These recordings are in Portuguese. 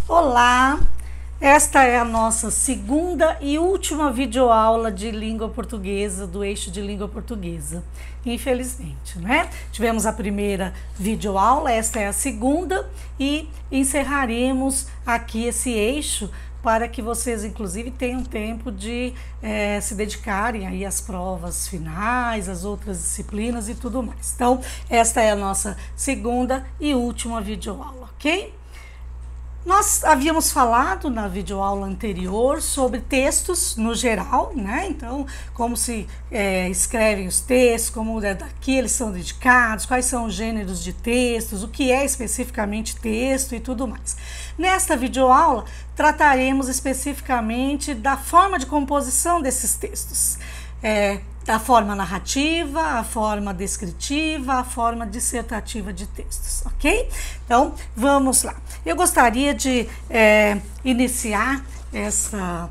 Olá, esta é a nossa segunda e última videoaula de língua portuguesa, do eixo de língua portuguesa. Infelizmente, né? Tivemos a primeira videoaula, esta é a segunda e encerraremos aqui esse eixo para que vocês, inclusive, tenham tempo de se dedicarem aí às provas finais, às outras disciplinas e tudo mais. Então, esta é a nossa segunda e última videoaula, ok? Nós havíamos falado na videoaula anterior sobre textos no geral, né? Então, como se escrevem os textos, como daqui eles são dedicados, quais são os gêneros de textos, o que é especificamente texto e tudo mais. Nesta videoaula, trataremos especificamente da forma de composição desses textos. Da forma narrativa, a forma descritiva, a forma dissertativa de textos, ok? Então, vamos lá. Eu gostaria de iniciar essa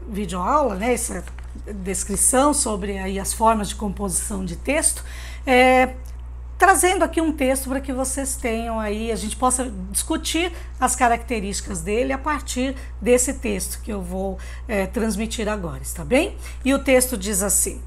videoaula, né, essa descrição sobre aí as formas de composição de texto, trazendo aqui um texto para que vocês tenham aí, a gente possa discutir as características dele a partir desse texto que eu vou transmitir agora, está bem? E o texto diz assim: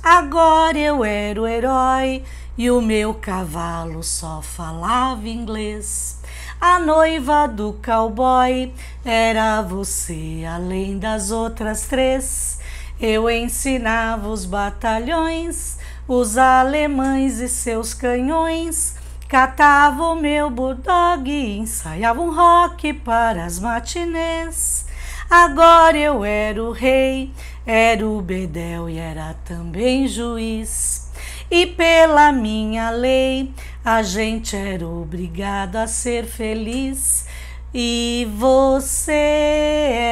agora eu era o herói e o meu cavalo só falava inglês. A noiva do cowboy era você, além das outras três. Eu ensinava os batalhões, os alemães e seus canhões, catava o meu bulldog e ensaiava um rock para as matinês. Agora eu era o rei, era o bedel e era também juiz. E pela minha lei, a gente era obrigado a ser feliz. E você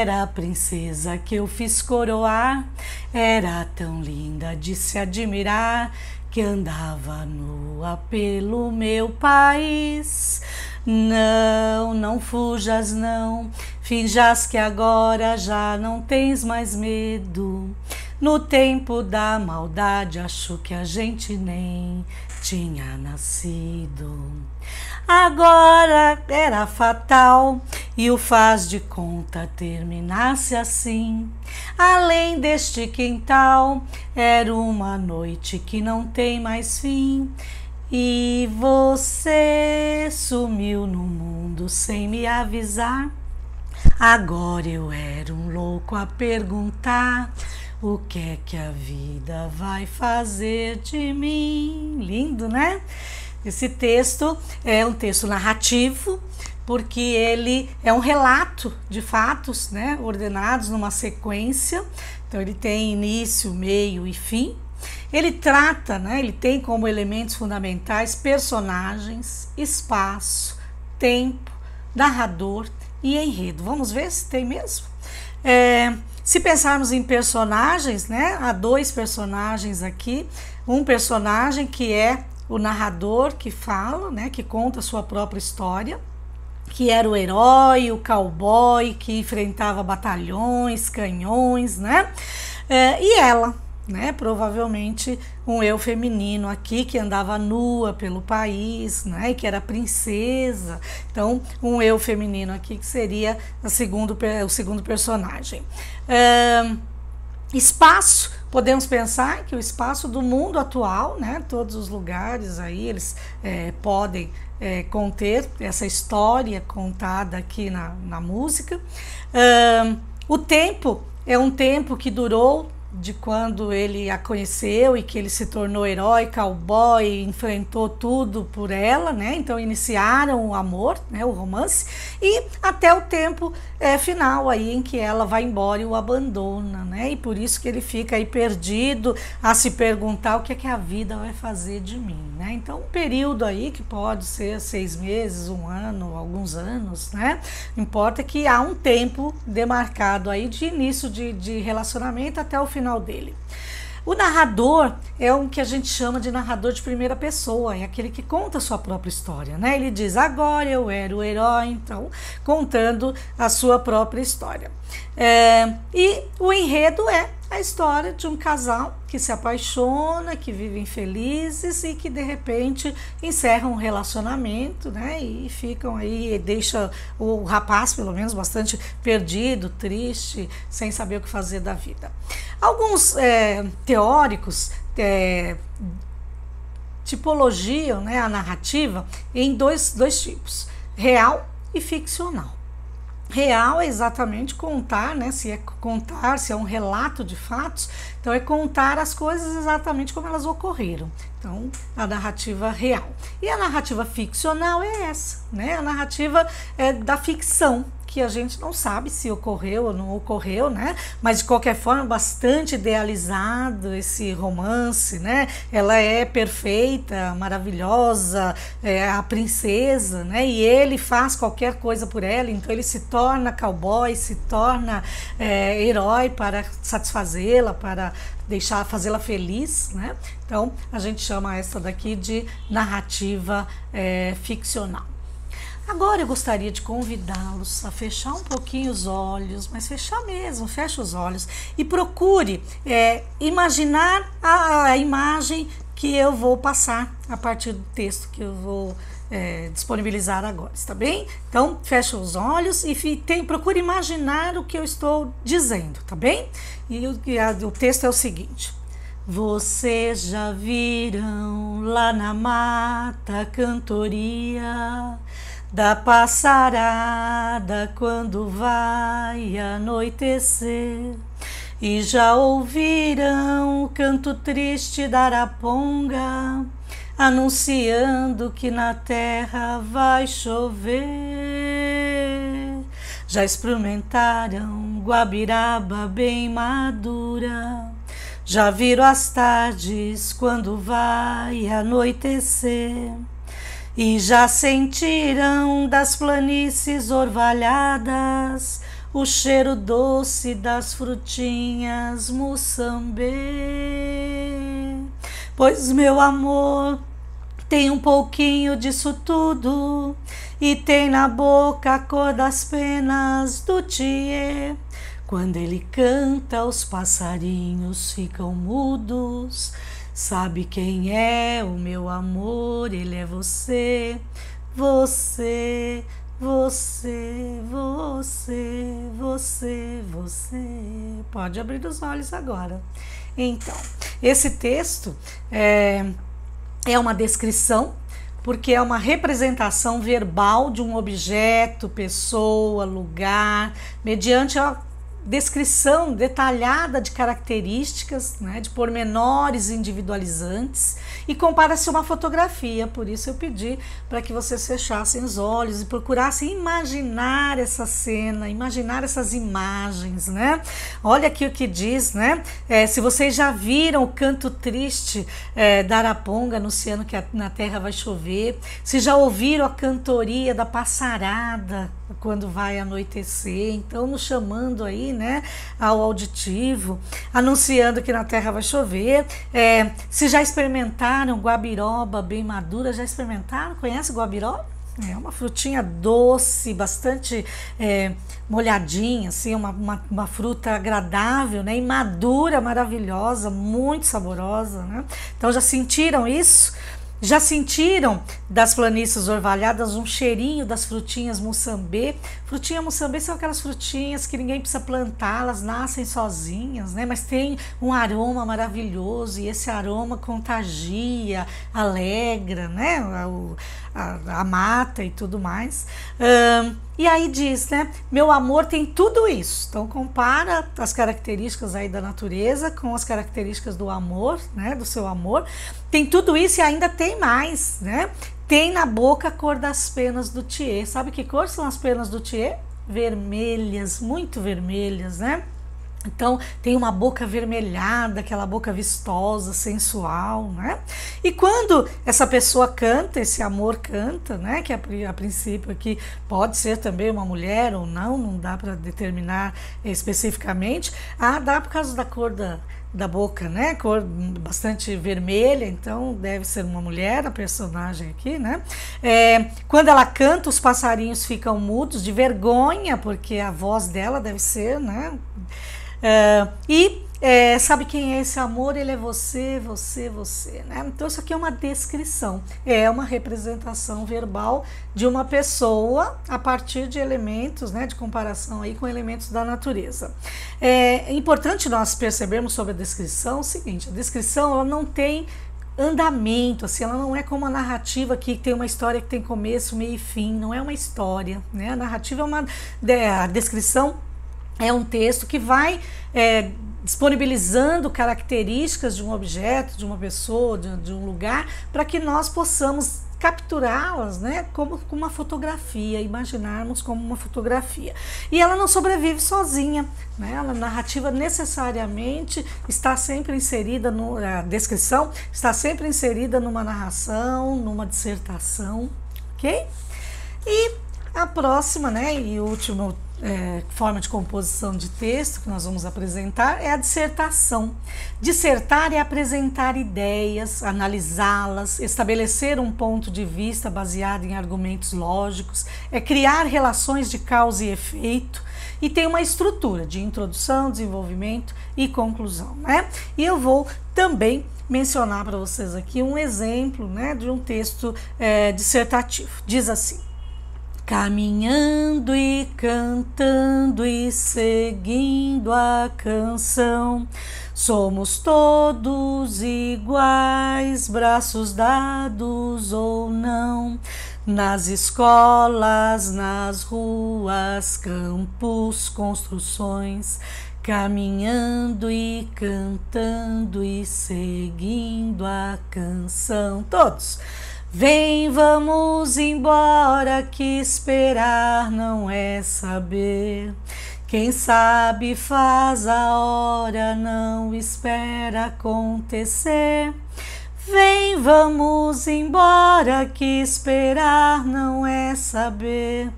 era a princesa que eu fiz coroar, era tão linda de se admirar, que andava nua pelo meu país. Não, não fujas não, finjas que agora já não tens mais medo. No tempo da maldade acho que a gente nem tinha nascido. Agora era fatal e o faz de conta terminasse assim. Além deste quintal, era uma noite que não tem mais fim. E você sumiu no mundo sem me avisar. Agora eu era um louco a perguntar: o que é que a vida vai fazer de mim? Lindo, né? Esse texto é um texto narrativo, porque ele é um relato de fatos, né, ordenados numa sequência. Então ele tem início, meio e fim. Ele trata, né, ele tem como elementos fundamentais personagens, espaço, tempo, narrador e enredo. Vamos ver se tem mesmo? Se pensarmos em personagens, né, há dois personagens aqui. Um personagem que é o narrador que fala, né, que conta a sua própria história, que era o herói, o cowboy que enfrentava batalhões, canhões, né? E ela, né, provavelmente um eu feminino aqui que andava nua pelo país, né, e que era princesa. Então, um eu feminino aqui que seria o segundo personagem. Espaço, podemos pensar que o espaço do mundo atual, né, todos os lugares aí, eles podem conter essa história contada aqui na música. O tempo é um tempo que durou de quando ele a conheceu e que ele se tornou herói, cowboy, enfrentou tudo por ela, né? Então iniciaram o amor, né? O romance, e até o tempo final aí em que ela vai embora e o abandona, né? E por isso que ele fica aí perdido a se perguntar o que é que a vida vai fazer de mim, né? Então um período aí que pode ser 6 meses, 1 ano, alguns anos, né? Importa que há um tempo demarcado aí de início de relacionamento até o final dele. O narrador é o que a gente chama de narrador de primeira pessoa, é aquele que conta a sua própria história, né? Ele diz, agora eu era o herói, então, contando a sua própria história. E o enredo é a história de um casal que se apaixona, que vivem felizes e que de repente encerram um relacionamento, né? E ficam aí, deixa o rapaz, pelo menos, bastante perdido, triste, sem saber o que fazer da vida. Alguns teóricos tipologiam, né, a narrativa em dois tipos: real e ficcional. Real é exatamente contar, né? Se é um relato de fatos, então é contar as coisas exatamente como elas ocorreram. Então, a narrativa real. E a narrativa ficcional é essa, né? A narrativa da ficção, que a gente não sabe se ocorreu ou não ocorreu, né? Mas de qualquer forma, bastante idealizado esse romance, né? Ela é perfeita, maravilhosa, a princesa, né? E ele faz qualquer coisa por ela, então ele se torna cowboy, se torna herói para satisfazê-la, para fazê-la feliz, né? Então a gente chama essa daqui de narrativa ficcional. Agora eu gostaria de convidá-los a fechar um pouquinho os olhos, mas fechar mesmo, fecha os olhos e procure imaginar a imagem que eu vou passar a partir do texto que eu vou disponibilizar agora, está bem? Então fecha os olhos e procure imaginar o que eu estou dizendo, tá bem? E o texto é o seguinte: vocês já viram lá na mata a cantoria da passarada quando vai anoitecer, e já ouviram o canto triste da araponga anunciando que na terra vai chover. Já experimentaram guabiraba bem madura, já viram as tardes quando vai anoitecer, e já sentiram das planícies orvalhadas o cheiro doce das frutinhas Moçambê. Pois meu amor tem um pouquinho disso tudo, e tem na boca a cor das penas do tiê. Quando ele canta, os passarinhos ficam mudos. Sabe quem é o meu amor? Ele é você, você, você, você, você, você. Pode abrir os olhos agora. Então, esse texto é uma descrição, porque é uma representação verbal de um objeto, pessoa, lugar, mediante a descrição detalhada de características, né, de pormenores individualizantes, e compara-se a uma fotografia. Por isso eu pedi para que vocês fechassem os olhos e procurassem imaginar essa cena, imaginar essas imagens, né? Olha aqui o que diz, né? Se vocês já viram o canto triste da araponga anunciando que na terra vai chover, se já ouviram a cantoria da passarada quando vai anoitecer, então nos chamando aí, né, ao auditivo, anunciando que na terra vai chover. Se já experimentaram guabiroba bem madura, já experimentaram? Conhece guabiroba? É uma frutinha doce, bastante molhadinha, assim, uma fruta agradável, né, e madura, maravilhosa, muito saborosa, né? Então já sentiram isso? Já sentiram das planícies orvalhadas um cheirinho das frutinhas Moçambê? Frutinha Moçambê são aquelas frutinhas que ninguém precisa plantar, elas nascem sozinhas, né? Mas tem um aroma maravilhoso, e esse aroma contagia, alegra, né? A mata e tudo mais. E aí diz, né? Meu amor tem tudo isso. Então compara as características aí da natureza com as características do amor, né? Do seu amor. Tem tudo isso e ainda tem mais, né? Tem na boca a cor das penas do tiê. Sabe que cor são as penas do tiê? Vermelhas, muito vermelhas, né? Então tem uma boca avermelhada, aquela boca vistosa, sensual, né? E quando essa pessoa canta, esse amor canta, né? Que a princípio aqui pode ser também uma mulher ou não dá para determinar especificamente. Dá por causa da cor da boca, né? Cor bastante vermelha, então deve ser uma mulher a personagem aqui, né? Quando ela canta, os passarinhos ficam mudos de vergonha, porque a voz dela deve ser, né? E sabe quem é esse amor? Ele é você, você, né? Então isso aqui é uma descrição, é uma representação verbal de uma pessoa a partir de elementos, né, de comparação aí com elementos da natureza. É importante nós percebermos sobre a descrição o seguinte: a descrição ela não tem andamento, assim, ela não é como a narrativa que tem uma história que tem começo, meio e fim, não é uma história, né? A narrativa a descrição é um texto que vai disponibilizando características de um objeto, de uma pessoa, de um lugar, para que nós possamos capturá-las, né, como uma fotografia, imaginarmos como uma fotografia. E ela não sobrevive sozinha, né? A narrativa necessariamente está sempre inserida a descrição está sempre inserida numa narração, numa dissertação, ok? E a próxima, né, e última forma de composição de texto que nós vamos apresentar é a dissertação. Dissertar é apresentar ideias, analisá-las, estabelecer um ponto de vista baseado em argumentos lógicos, é criar relações de causa e efeito, e tem uma estrutura de introdução, desenvolvimento e conclusão, né? E eu vou também mencionar para vocês aqui um exemplo, né, de um texto dissertativo. Diz assim: caminhando e cantando e seguindo a canção, somos todos iguais, braços dados ou não, nas escolas, nas ruas, campos, construções, caminhando e cantando e seguindo a canção. Todos. Vem, vamos embora, que esperar não é saber. Quem sabe faz a hora, não espera acontecer. Vem, vamos embora, que esperar não é saber.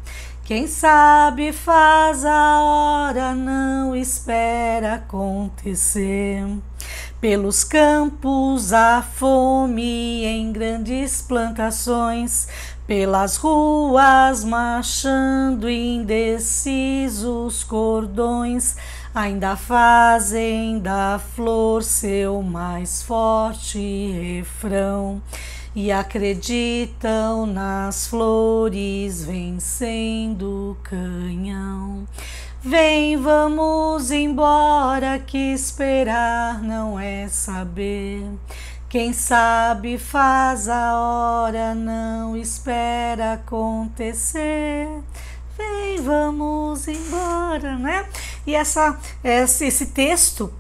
Quem sabe faz a hora, não espera acontecer. Pelos campos há fome em grandes plantações, pelas ruas marchando indecisos cordões, ainda fazem da flor seu mais forte refrão, e acreditam nas flores vencendo o canhão. Vem, vamos embora, que esperar não é saber. Quem sabe faz a hora, não espera acontecer. Vem, vamos embora, né? E esse texto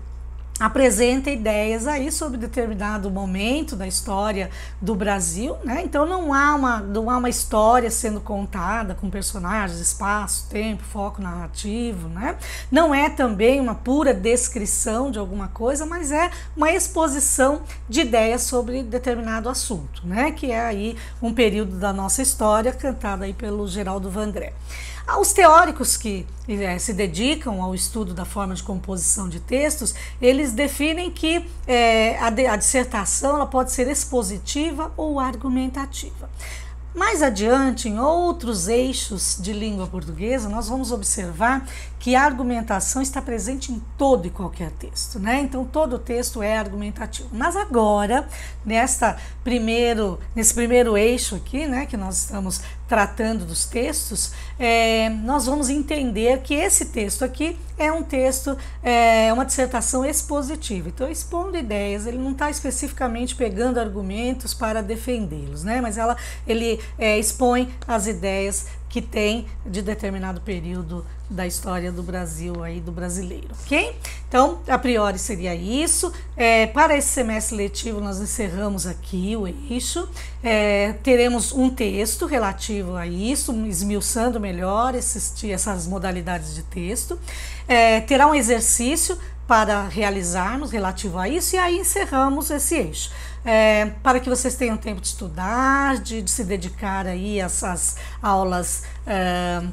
apresenta ideias aí sobre determinado momento da história do Brasil, né? Então não há uma história sendo contada com personagens, espaço, tempo, foco narrativo, né? Não é também uma pura descrição de alguma coisa, mas é uma exposição de ideias sobre determinado assunto, né? Que é aí um período da nossa história cantado aí pelo Geraldo Vandré. Os teóricos que se dedicam ao estudo da forma de composição de textos, eles definem que a dissertação ela pode ser expositiva ou argumentativa. Mais adiante, em outros eixos de língua portuguesa, nós vamos observar que a argumentação está presente em todo e qualquer texto, né? Então, todo texto é argumentativo. Mas agora, nesse primeiro eixo aqui, né, que nós estamos tratando dos textos, nós vamos entender que esse texto aqui é um texto, uma dissertação expositiva. Então, expondo ideias, ele não está especificamente pegando argumentos para defendê-los, né? Mas ele expõe as ideias que tem de determinado período da história do Brasil, aí, do brasileiro, ok? Então, a priori seria isso. Para esse semestre letivo, nós encerramos aqui o eixo. Teremos um texto relativo a isso, esmiuçando melhor essas modalidades de texto. Terá um exercício para realizarmos relativo a isso, e aí encerramos esse eixo. Para que vocês tenham tempo de estudar, de se dedicar aí a essas aulas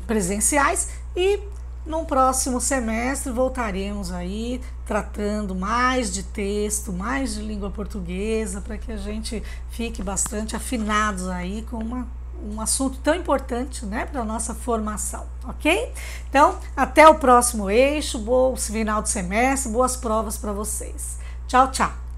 presenciais, e no próximo semestre voltaremos aí tratando mais de texto, mais de língua portuguesa, para que a gente fique bastante afinados aí com um assunto tão importante, né, para a nossa formação, ok? Então, até o próximo eixo, bom final de semestre, boas provas para vocês. Tchau, tchau!